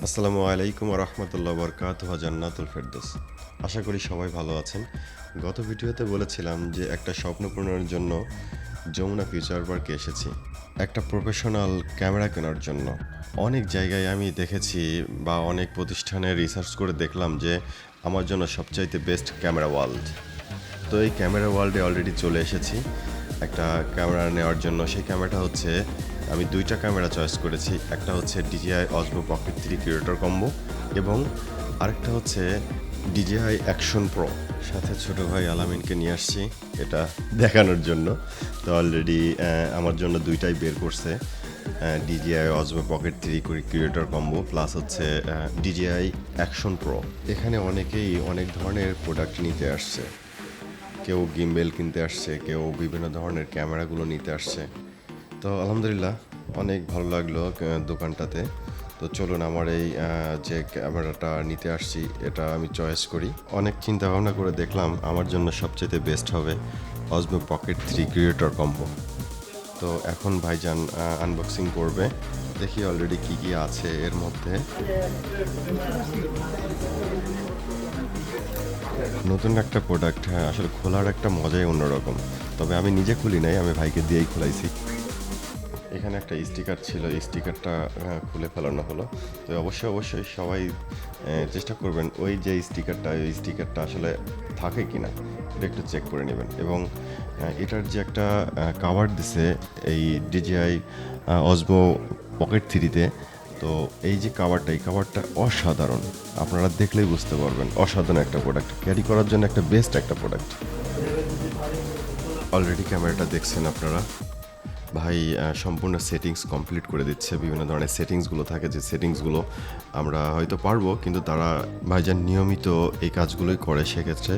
আসসালামু আলাইকুম রহমতুল্লাহ বরকাতুহ জান্নাতুল ফেরদৌস। আশা করি সবাই ভালো আছেন। গত ভিডিওতে বলেছিলাম যে একটা স্বপ্ন পূরণের জন্য যমুনা ফিউচার পার্কে এসেছি একটা প্রফেশনাল ক্যামেরা কেনার জন্য। অনেক জায়গায় আমি দেখেছি বা অনেক প্রতিষ্ঠানে রিসার্চ করে দেখলাম যে আমার জন্য সবচাইতে বেস্ট ক্যামেরা ওয়ার্ল্ড। তো এই ক্যামেরা ওয়ার্ল্ডে অলরেডি চলে এসেছি একটা ক্যামেরা নেওয়ার জন্য। সেই ক্যামেরাটা হচ্ছে, আমি দুইটা ক্যামেরা চয়েস করেছি। একটা হচ্ছে DJI Osmo Pocket 3 curator combo এবং আরেকটা হচ্ছে DJI Action Pro। সাথে ছোটো ভাই আলামিনকে নিয়ে আসছি এটা দেখানোর জন্য। তো অলরেডি আমার জন্য দুইটাই বের করছে, DJI Osmo Pocket 3 curator combo plus হচ্ছে DJI Action Pro। এখানে অনেকেই অনেক ধরনের প্রোডাক্ট নিতে আসছে, কেউ গিম্বেল কিনতে আসছে, কেউ বিভিন্ন ধরনের ক্যামেরাগুলো নিতে আসছে। তো আলহামদুলিল্লাহ অনেক ভালো লাগলো দোকানটাতে। তো চলুন আমার এই যে ক্যামেরাটা নিতে আসছি এটা আমি চয়েস করি। অনেক চিন্তা ভাবনা করে দেখলাম আমার জন্য সবচেয়ে বেস্ট হবে Osmo Pocket 3 ক্রিয়েটর কম্বো। তো এখন ভাইজান আনবক্সিং করবে, দেখি অলরেডি কি কি আছে এর মধ্যে। নতুন একটা প্রোডাক্ট, হ্যাঁ আসলে খোলার একটা মজাই অন্যরকম। তবে আমি নিজে খুলি নাই, আমি ভাইকে দিয়েই খোলাইছি। এখানে একটা স্টিকার ছিল, এই স্টিকারটা খুলে ফেলানো হলো। তো অবশ্যই সবাই চেষ্টা করবেন ওই যে স্টিকারটা, ওই স্টিকারটা আসলে থাকে কি না এটা একটু চেক করে নেবেন। এবং এটার যে একটা কাভার দিছে এই DJI Osmo Pocket 3-তে, তো এই যে কাভারটা, এই কাভারটা অসাধারণ। আপনারা দেখলেই বুঝতে পারবেন অসাধারণ একটা প্রোডাক্ট, ক্যারি করার জন্য একটা বেস্ট একটা প্রোডাক্ট। অলরেডি ক্যামেরাটা দেখছেন আপনারা। ভাই সম্পূর্ণ সেটিংস কমপ্লিট করে দিচ্ছে। বিভিন্ন ধরনের সেটিংসগুলো থাকে, যে সেটিংসগুলো আমরা হয়তো পারবো, কিন্তু তারা ভাইজান নিয়মিত এই কাজগুলোই করে, সেক্ষেত্রে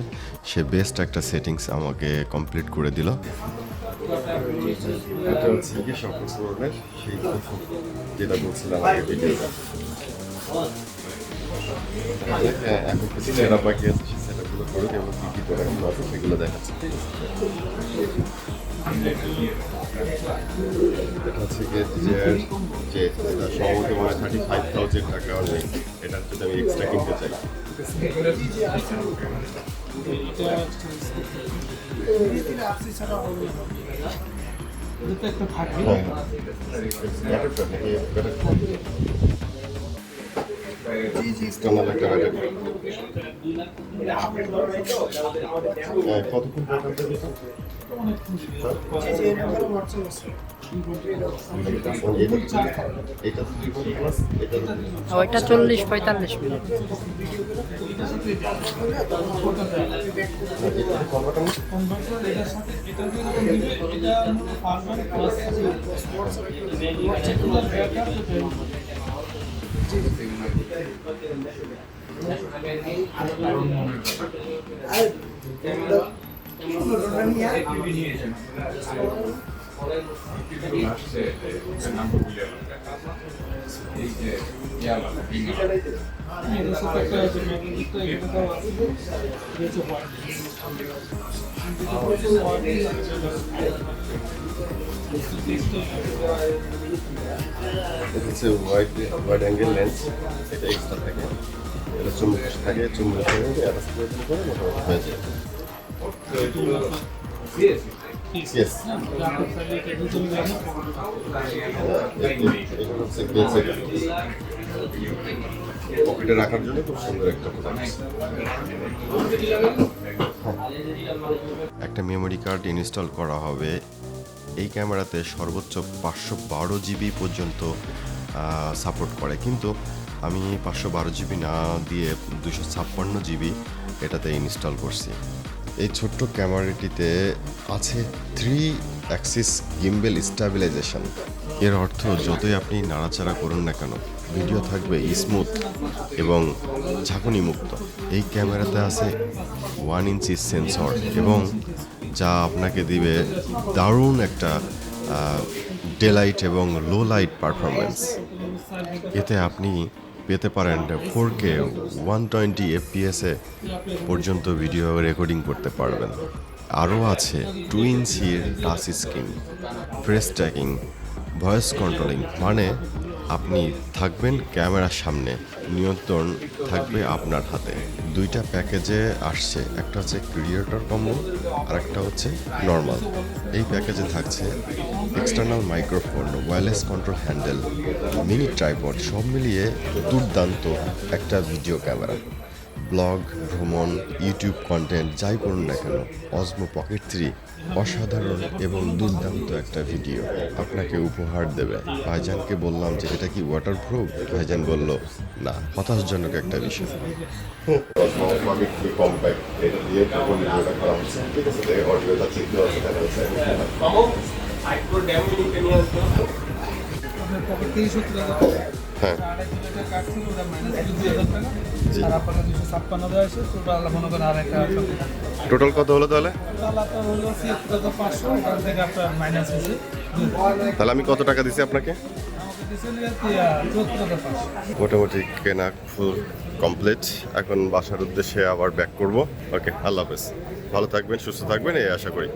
সে বেস্ট একটা সেটিংস আমাকে কমপ্লিট করে দিল। এটা হচ্ছে কি সম্পূর্ণ করবে সেই যেটা বলছিলাম আগে ভিডিওটা। এখন কিছু সেটআপ বাকি আছে, সেই সেটআপগুলো করুক এবং কী কী প্রোডাক্টগুলো আছে সেগুলো দেখাচ্ছে। এটা হচ্ছে গিয়ে যে এটা সম্ভবত মানে 35,000 টাকা নেই, এটার যদি আমি এক্সট্রা কিনতে চাই। কতক্ষণ ওইটা 40-45 মিনিট। হচ্ছে ওয়াইড অ্যাঙ্গেল লেন্স, এটা এক্সট্রা থাকে, এটা চুম্বক থাকে, চুম্বক অ্যাটাচ করে মোটামুটি হয়ে যায়। Yes. এটা হচ্ছে পকেটে রাখার জন্য খুব সুন্দর একটা প্রোডাক্ট। একটা মেমোরি কার্ড ইনস্টল করা হবে এই ক্যামেরাতে। সর্বোচ্চ 512 GB পর্যন্ত সাপোর্ট করে, কিন্তু আমি 512 GB না দিয়ে 256 GB এটাতে ইনস্টল করছি। এই ছোট্ট ক্যামেরাটিতে আছে 3 অ্যাক্সিস গিম্বেল স্টেবিলাইজেশন। এর অর্থ যতই আপনি নাড়াচাড়া করুন না কেন, ভিডিও থাকবে স্মুথ এবং ঝাঁকুনি মুক্ত। এই ক্যামেরাতে আছে 1 ইঞ্চি সেন্সর, এবং যা আপনাকে দিবে দারুণ একটা ডে-লাইট এবং লো লাইট পারফরমেন্স। এতে আপনি পেতে পারেন 4K 120 FPS পর্যন্ত ভিডিও রেকর্ডিং করতে পারবেন। আরও আছে 2 ইঞ্চির touch screen, face tracking, voice controlling, মানে আপনি থাকবেন ক্যামেরার সামনে, নিয়ন্ত্রণ থাকবে আপনার হাতে। দুইটা প্যাকেজে আসছে, একটা হচ্ছে ক্রিয়েটর কম্বো আর একটা হচ্ছে নর্মাল। এই প্যাকেজে থাকছে external microphone, wireless control handle, mini tripod, সব মিলিয়ে দুর্দান্ত একটা ভিডিও ক্যামেরা। ব্লগ, ভ্রমণ, ইউটিউব কন্টেন্ট যাই করুন না কেন, অজমো পকেট 3 অসাধারণ এবং দুর্দান্ত একটা ভিডিও আপনাকে উপহার দেবে। ভাইজানকে বললাম যে এটা কি ওয়াটারপ্রুফ, ভাইজান বলল না, হতাশজনক একটা বিষয়। আপনার পকেট থেকে 70,000 হ্যাঁ, আর 2,000 টাকা কাটছিল, ওটা মাইনাস 20,000 টাকা। আর আপনার 256 দেওয়া আছে, টোটাল মনে করেন আর একটা টোটাল কত হলো তাহলে? টোটাল আপনার হলো 76,500, ওখান থেকে আপনার মাইনাস হয়েছে তাহলে আমি কত টাকা দিছি আপনাকে? আমাকে দিয়েছেন আর কি 74,500। মোটামুটি কেনা ফুল কমপ্লিট। এখন বাসার উদ্দেশ্যে আবার ব্যাক করব। ওকে, আল্লাহ হাফেজ। ভালো থাকবেন, সুস্থ থাকবেন, এই আশা করি।